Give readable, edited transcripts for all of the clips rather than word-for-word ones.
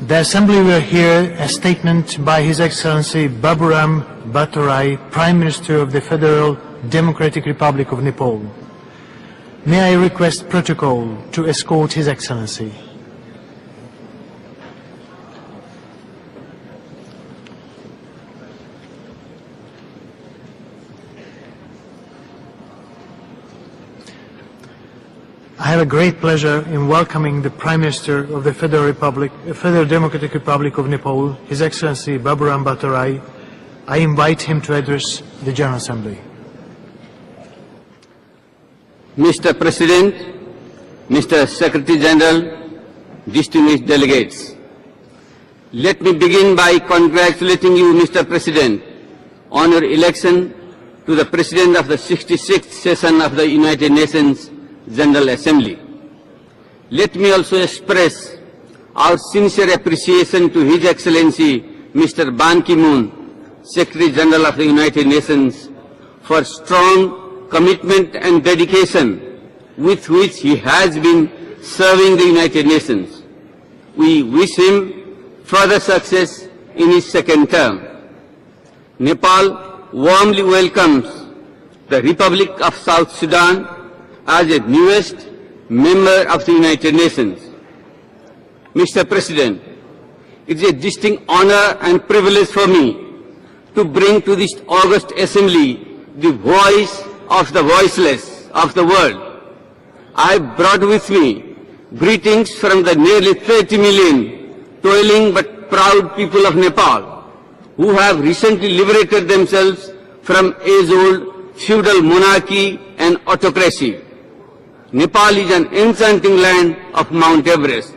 The Assembly will hear a statement by His Excellency Baburam Bhattarai, Prime Minister of the Federal Democratic Republic of Nepal. May I request protocol to escort His Excellency. I have a great pleasure in welcoming the Prime Minister of the Federal Democratic Republic of Nepal, His Excellency Baburam Bhattarai. I invite him to address the General Assembly. Mr. President, Mr. Secretary General, distinguished delegates, let me begin by congratulating you, Mr. President, on your election to the President of the 66th session of the United Nations General Assembly. Let me also express our sincere appreciation to His Excellency Mr. Ban Ki-moon, Secretary General of the United Nations, for strong commitment and dedication with which he has been serving the United Nations. We wish him further success in his second term. Nepal warmly welcomes the Republic of South Sudan as the newest member of the United Nations. Mr. President, it is a distinct honor and privilege for me to bring to this august assembly the voice of the voiceless of the world. I brought with me greetings from the nearly 30 million toiling but proud people of Nepal who have recently liberated themselves from age-old feudal monarchy and autocracy. Nepal is an enchanting land of Mount Everest,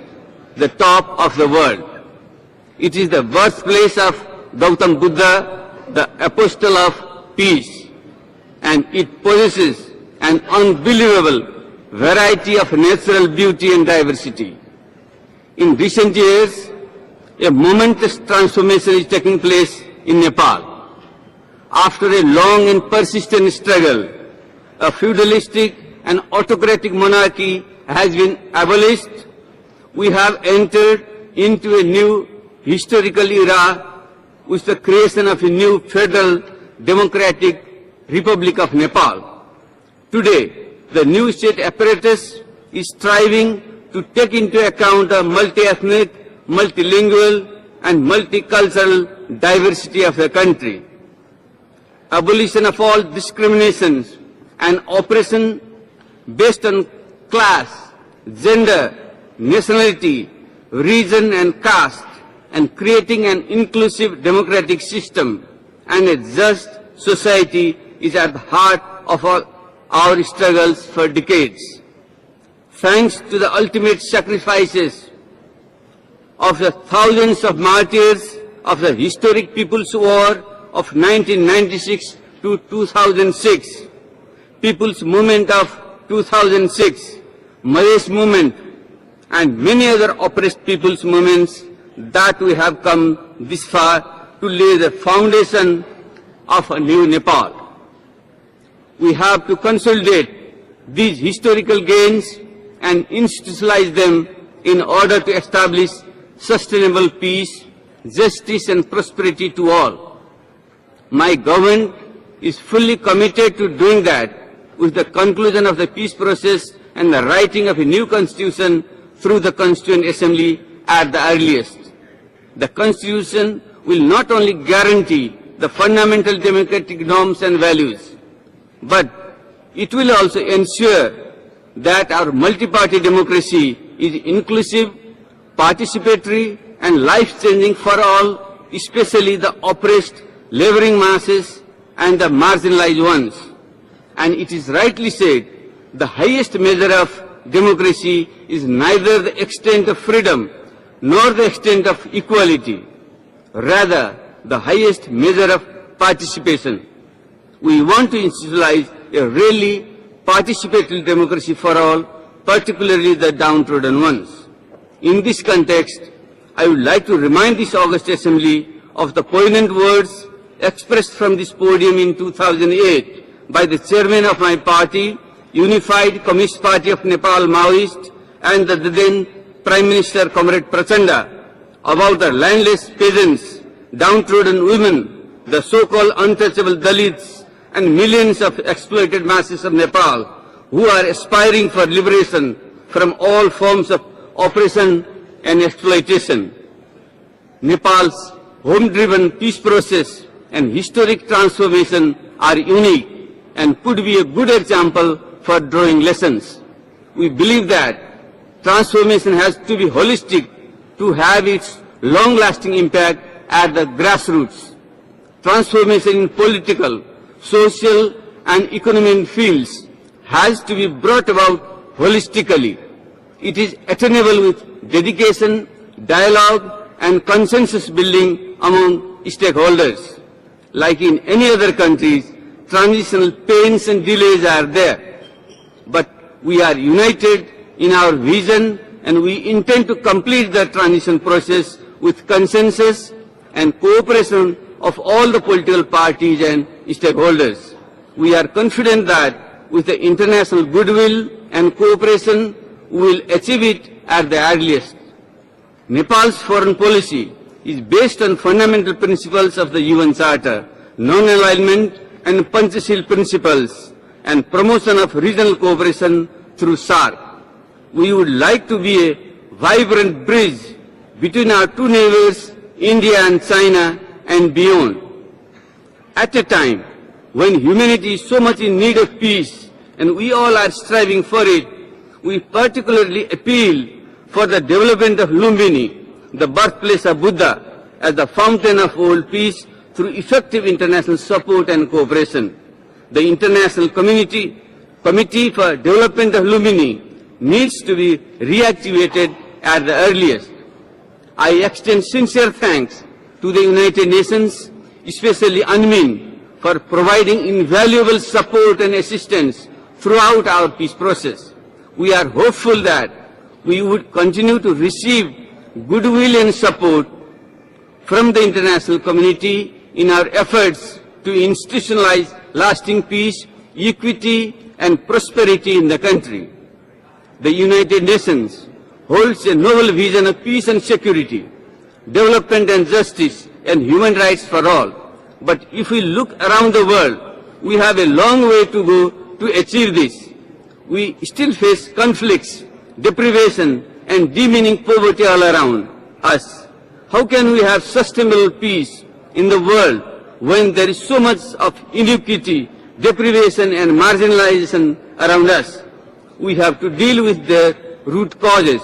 the top of the world. It is the birthplace of Gautam Buddha, the apostle of peace, and it possesses an unbelievable variety of natural beauty and diversity. In recent years, a momentous transformation is taking place in Nepal. After a long and persistent struggle, a feudalistic and autocratic monarchy has been abolished. We have entered into a new historical era with the creation of a new Federal Democratic Republic of Nepal. Today, the new state apparatus is striving to take into account the multi-ethnic, multilingual and multicultural diversity of the country. Abolition of all discriminations and oppression based on class, gender, nationality, region and caste, and creating an inclusive democratic system and a just society is at the heart of our struggles for decades. Thanks to the ultimate sacrifices of the thousands of martyrs of the historic People's War of 1996 to 2006, People's Movement of 2006, Mahesh Movement, and many other oppressed people's movements, that we have come this far to lay the foundation of a new Nepal. We have to consolidate these historical gains and institutionalize them in order to establish sustainable peace, justice and prosperity to all. My government is fully committed to doing that with the conclusion of the peace process and the writing of a new constitution through the Constituent Assembly at the earliest. The constitution will not only guarantee the fundamental democratic norms and values, but it will also ensure that our multi-party democracy is inclusive, participatory and life-changing for all, especially the oppressed, laboring masses and the marginalized ones. And it is rightly said, the highest measure of democracy is neither the extent of freedom nor the extent of equality, rather the highest measure of participation. We want to institutionalize a really participatory democracy for all, particularly the downtrodden ones. In this context, I would like to remind this august assembly of the poignant words expressed from this podium in 2008 by the chairman of my party, Unified Communist Party of Nepal Maoist, and the then Prime Minister Comrade Prachanda, about the landless peasants, downtrodden women, the so-called untouchable Dalits, and millions of exploited masses of Nepal who are aspiring for liberation from all forms of oppression and exploitation. Nepal's home-driven peace process and historic transformation are unique and could be a good example for drawing lessons. We believe that transformation has to be holistic to have its long-lasting impact at the grassroots. Transformation in political, social and economic fields has to be brought about holistically. It is attainable with dedication, dialogue and consensus building among stakeholders. Like in any other countries, transitional pains and delays are there. But we are united in our vision and we intend to complete the transition process with consensus and cooperation of all the political parties and stakeholders. We are confident that with the international goodwill and cooperation, we will achieve it at the earliest. Nepal's foreign policy is based on fundamental principles of the UN Charter, non-alignment and Panchashil principles, and promotion of regional cooperation through SAARC. We would like to be a vibrant bridge between our two neighbors, India and China, and beyond. At a time when humanity is so much in need of peace and we all are striving for it, we particularly appeal for the development of Lumbini, the birthplace of Buddha, as the fountain of world peace through effective international support and cooperation. The International Committee for Development of Lumbini needs to be reactivated at the earliest. I extend sincere thanks to the United Nations, especially UNMIN, for providing invaluable support and assistance throughout our peace process. We are hopeful that we would continue to receive goodwill and support from the international community in our efforts to institutionalize lasting peace, equity and prosperity in the country. The United Nations holds a noble vision of peace and security, development and justice and human rights for all. But if we look around the world, we have a long way to go to achieve this. We still face conflicts, deprivation and demeaning poverty all around us. How can we have sustainable peace in the world when there is so much of inequity, deprivation and marginalization around us? We have to deal with the root causes.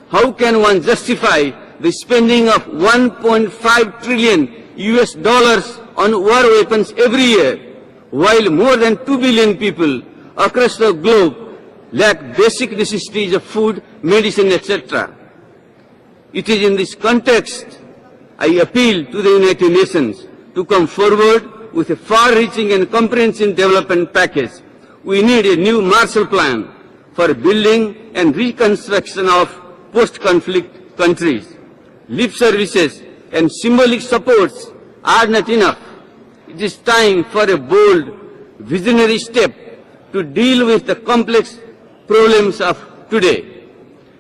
How can one justify the spending of $1.5 trillion US on war weapons every year, while more than 2 billion people across the globe lack basic necessities of food, medicine, etc.? It is in this context I appeal to the United Nations to come forward with a far-reaching and comprehensive development package. We need a new Marshall Plan for building and reconstruction of post-conflict countries. Lip services and symbolic supports are not enough. It is time for a bold, visionary step to deal with the complex problems of today.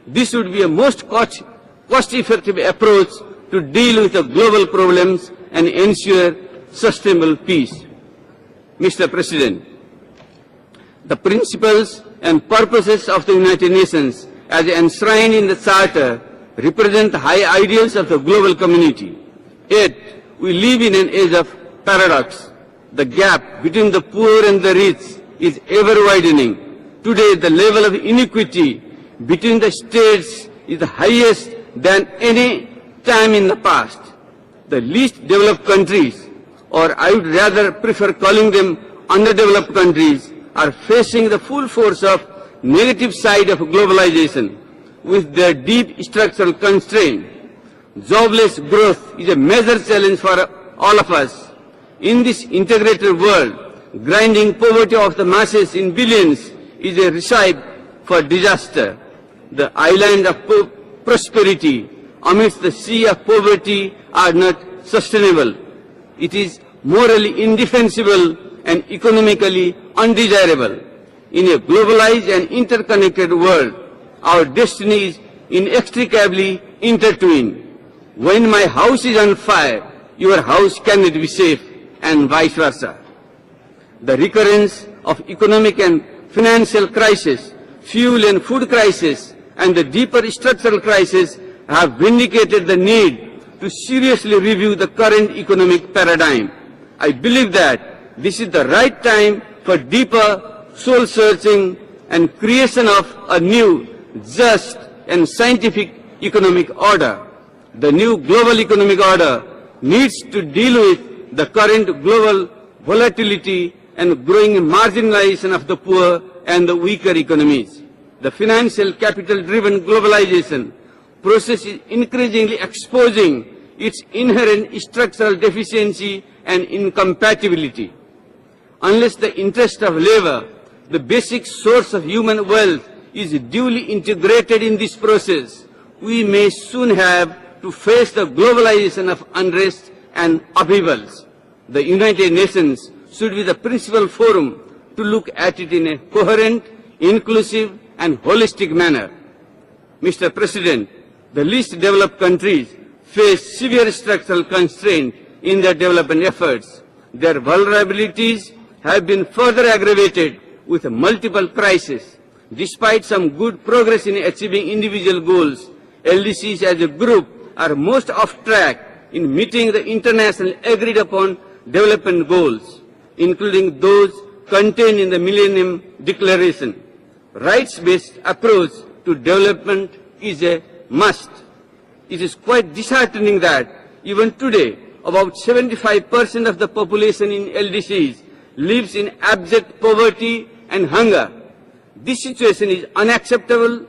This would be a most cost-effective approach to deal with the global problems and ensure sustainable peace. Mr. President, the principles and purposes of the United Nations as enshrined in the Charter represent the high ideals of the global community. Yet, we live in an age of paradox. The gap between the poor and the rich is ever widening. Today, the level of inequity between the states is the highest than any time in the past. The least developed countries, or I would rather prefer calling them underdeveloped countries, are facing the full force of negative side of globalization with their deep structural constraint. Jobless growth is a major challenge for all of us. In this integrated world, grinding poverty of the masses in billions is a recipe for disaster. The island of prosperity amidst the sea of poverty are not sustainable. It is morally indefensible and economically undesirable. In a globalized and interconnected world, our destiny is inextricably intertwined. when my house is on fire, your house cannot be safe, and vice versa. The recurrence of economic and financial crisis, fuel and food crisis, and the deeper structural crisis have vindicated the need to seriously review the current economic paradigm. I believe that this is the right time for deeper soul-searching and creation of a new, just and scientific economic order. The new global economic order needs to deal with the current global volatility and growing marginalization of the poor and the weaker economies. The financial capital-driven globalization process is increasingly exposing its inherent structural deficiency and incompatibility. Unless the interest of labor, the basic source of human wealth, is duly integrated in this process, we may soon have to face the globalization of unrest and upheavals. The United Nations should be the principal forum to look at it in a coherent, inclusive, and holistic manner. Mr. President, the least developed countries face severe structural constraints in their development efforts. Their vulnerabilities have been further aggravated with multiple crises. Despite some good progress in achieving individual goals, LDCs as a group are most off track in meeting the international agreed upon development goals, including those contained in the Millennium Declaration. Rights-based approach to development is a must. It is quite disheartening that even today, about 75% of the population in LDCs lives in abject poverty and hunger. This situation is unacceptable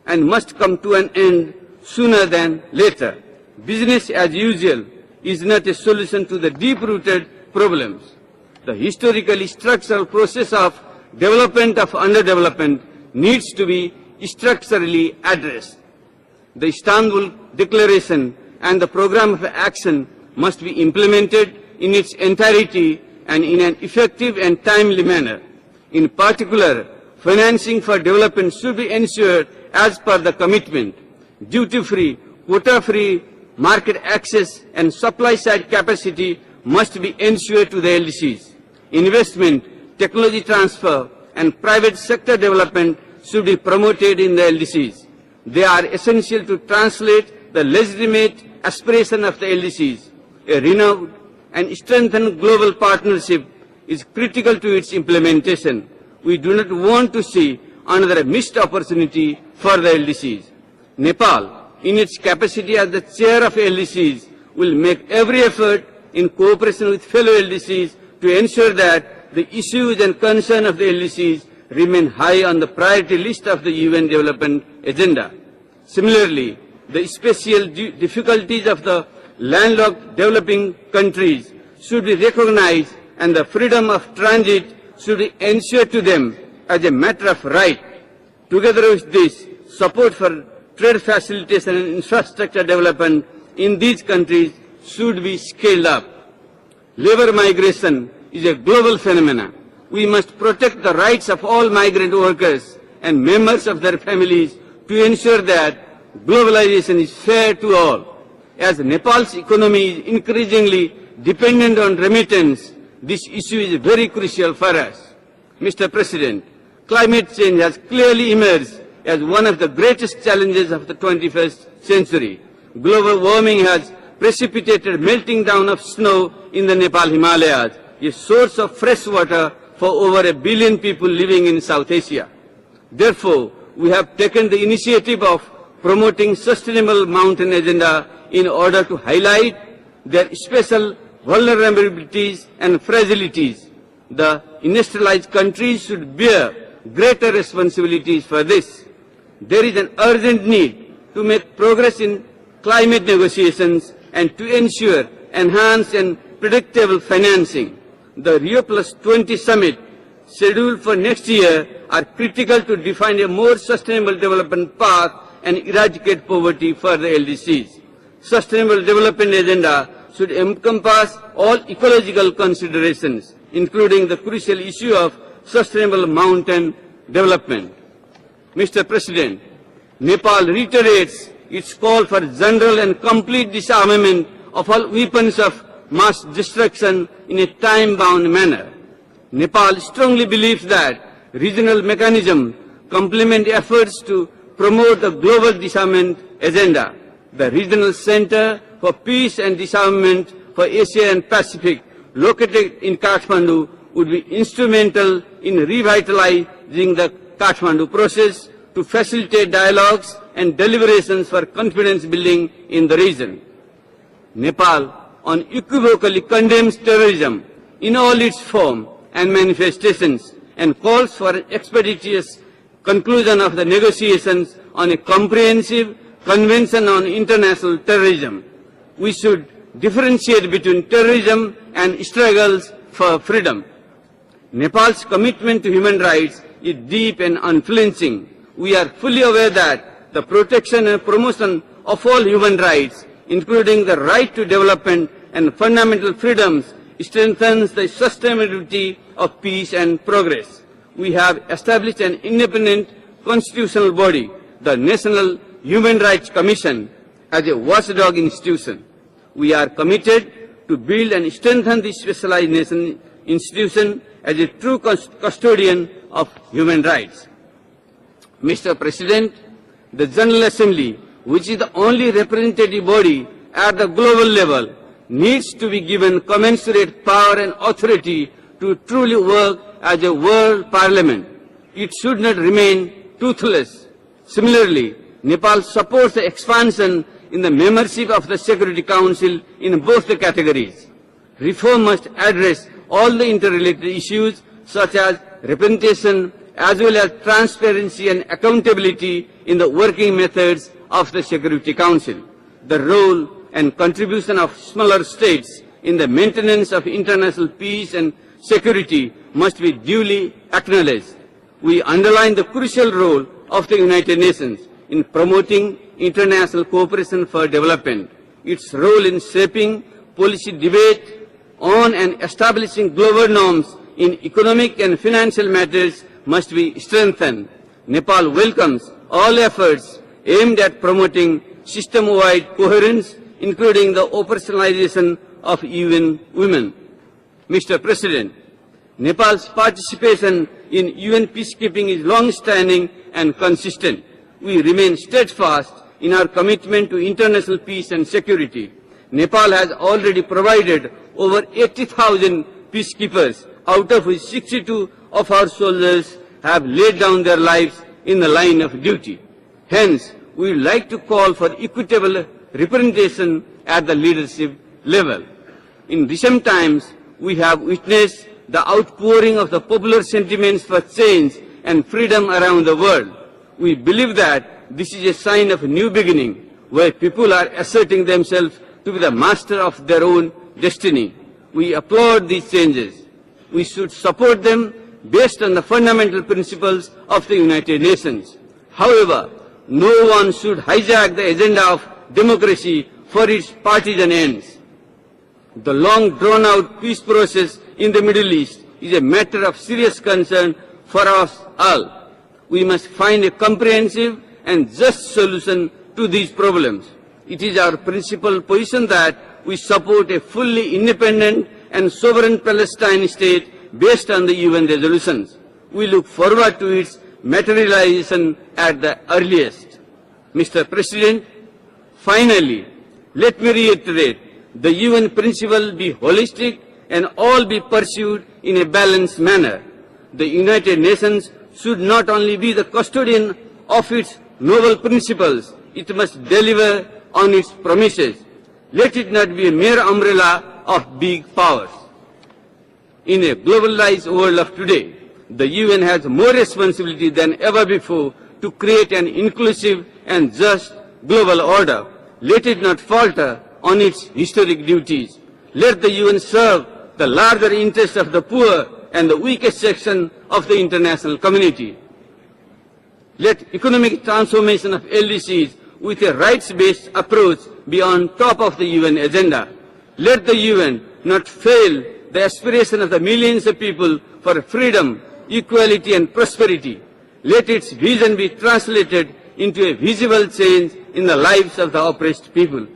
and must come to an end sooner than later. Business as usual is not a solution to the deep-rooted problems. The historically structural process of development of underdevelopment needs to be structurally addressed. The Istanbul Declaration and the Programme of Action must be implemented in its entirety and in an effective and timely manner. In particular, financing for development should be ensured as per the commitment. Duty-free, quota-free market access and supply-side capacity must be ensured to the LDCs. Investment, technology transfer, and private sector development should be promoted in the LDCs. They are essential to translate the legitimate aspiration of the LDCs. A renewed and strengthened global partnership is critical to its implementation. We do not want to see another missed opportunity for the LDCs. Nepal, in its capacity as the chair of LDCs, will make every effort in cooperation with fellow LDCs to ensure that the issues and concerns of the LDCs remain high on the priority list of the UN Development Agenda. Similarly, the special difficulties of the landlocked developing countries should be recognized and the freedom of transit should be ensured to them as a matter of right. Together with this, support for trade facilitation and infrastructure development in these countries should be scaled up. Labor migration is a global phenomenon. We must protect the rights of all migrant workers and members of their families to ensure that globalization is fair to all. As Nepal's economy is increasingly dependent on remittance, this issue is very crucial for us. Mr. President, climate change has clearly emerged as one of the greatest challenges of the 21st century. Global warming has precipitated melting down of snow in the Nepal Himalayas, a source of fresh water for over 1 billion people living in South Asia. Therefore, we have taken the initiative of promoting Sustainable Mountain Agenda in order to highlight their special vulnerabilities and fragilities. The industrialized countries should bear greater responsibilities for this. There is an urgent need to make progress in climate negotiations and to ensure enhanced and predictable financing. The Rio +20 summit scheduled for next year are critical to define a more sustainable development path and eradicate poverty for the LDCs. Sustainable Development Agenda should encompass all ecological considerations, including the crucial issue of sustainable mountain development. Mr. President, Nepal reiterates its call for general and complete disarmament of all weapons of mass destruction in a time-bound manner. Nepal strongly believes that regional mechanisms complement efforts to promote the global disarmament agenda. The Regional Center for Peace and Disarmament for Asia and Pacific, located in Kathmandu, would be instrumental in revitalizing the Kathmandu process to facilitate dialogues and deliberations for confidence building in the region. Nepal unequivocally condemns terrorism in all its form and manifestations and calls for an expeditious conclusion of the negotiations on a comprehensive Convention on International Terrorism. We should differentiate between terrorism and struggles for freedom. Nepal's commitment to human rights is deep and unflinching. We are fully aware that the protection and promotion of all human rights, including the right to development and fundamental freedoms, strengthens the sustainability of peace and progress. We have established an independent constitutional body, the National Human Rights Commission, as a watchdog institution. We are committed to build and strengthen this specialized institution as a true custodian of human rights. Mr. President, the General Assembly, which is the only representative body at the global level, needs to be given commensurate power and authority to truly work as a world parliament. It should not remain toothless. Similarly, Nepal supports the expansion in the membership of the Security Council in both the categories. Reform must address all the interrelated issues such as representation as well as transparency and accountability in the working methods of the Security Council. The role and contribution of smaller states in the maintenance of international peace and security must be duly acknowledged. We underline the crucial role of the United Nations in promoting international cooperation for development. Its role in shaping policy debate on and establishing global norms in economic and financial matters must be strengthened. Nepal welcomes all efforts aimed at promoting system-wide coherence, including the operationalization of UN Women. Mr. President, Nepal's participation in UN peacekeeping is long-standing and consistent. We remain steadfast in our commitment to international peace and security. Nepal has already provided over 80,000 peacekeepers, out of which 62 of our soldiers have laid down their lives in the line of duty. Hence, we would like to call for equitable representation at the leadership level. In recent times, we have witnessed the outpouring of the popular sentiments for change and freedom around the world. We believe that this is a sign of a new beginning, where people are asserting themselves to be the master of their own destiny. We applaud these changes. We should support them based on the fundamental principles of the United Nations. However, no one should hijack the agenda of democracy for its partisan ends. The long drawn-out peace process in the Middle East is a matter of serious concern for us all. We must find a comprehensive and just solution to these problems. It is our principal position that we support a fully independent and sovereign Palestine state based on the UN resolutions. We look forward to its materialization at the earliest. Mr. President, finally, let me reiterate, the UN principle be holistic and all be pursued in a balanced manner. The United Nations should not only be the custodian of its noble principles, it must deliver on its promises. Let it not be a mere umbrella of big powers. In a globalized world of today, the UN has more responsibility than ever before to create an inclusive and just global order. Let it not falter on its historic duties. Let the UN serve the larger interests of the poor and the weakest section of the international community. Let economic transformation of LDCs with a rights-based approach be on top of the UN agenda. Let the UN not fail the aspiration of the millions of people for freedom, equality and prosperity. Let its vision be translated into a visible change in the lives of the oppressed people.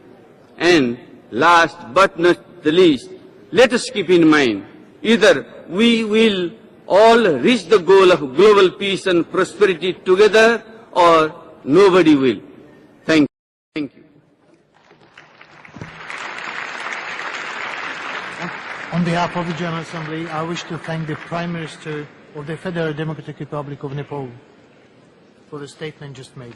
And last but not the least, let us keep in mind, either we will all reach the goal of global peace and prosperity together, or nobody will. Thank you. On behalf of the General Assembly, I wish to thank the Prime Minister of the Federal Democratic Republic of Nepal for the statement just made.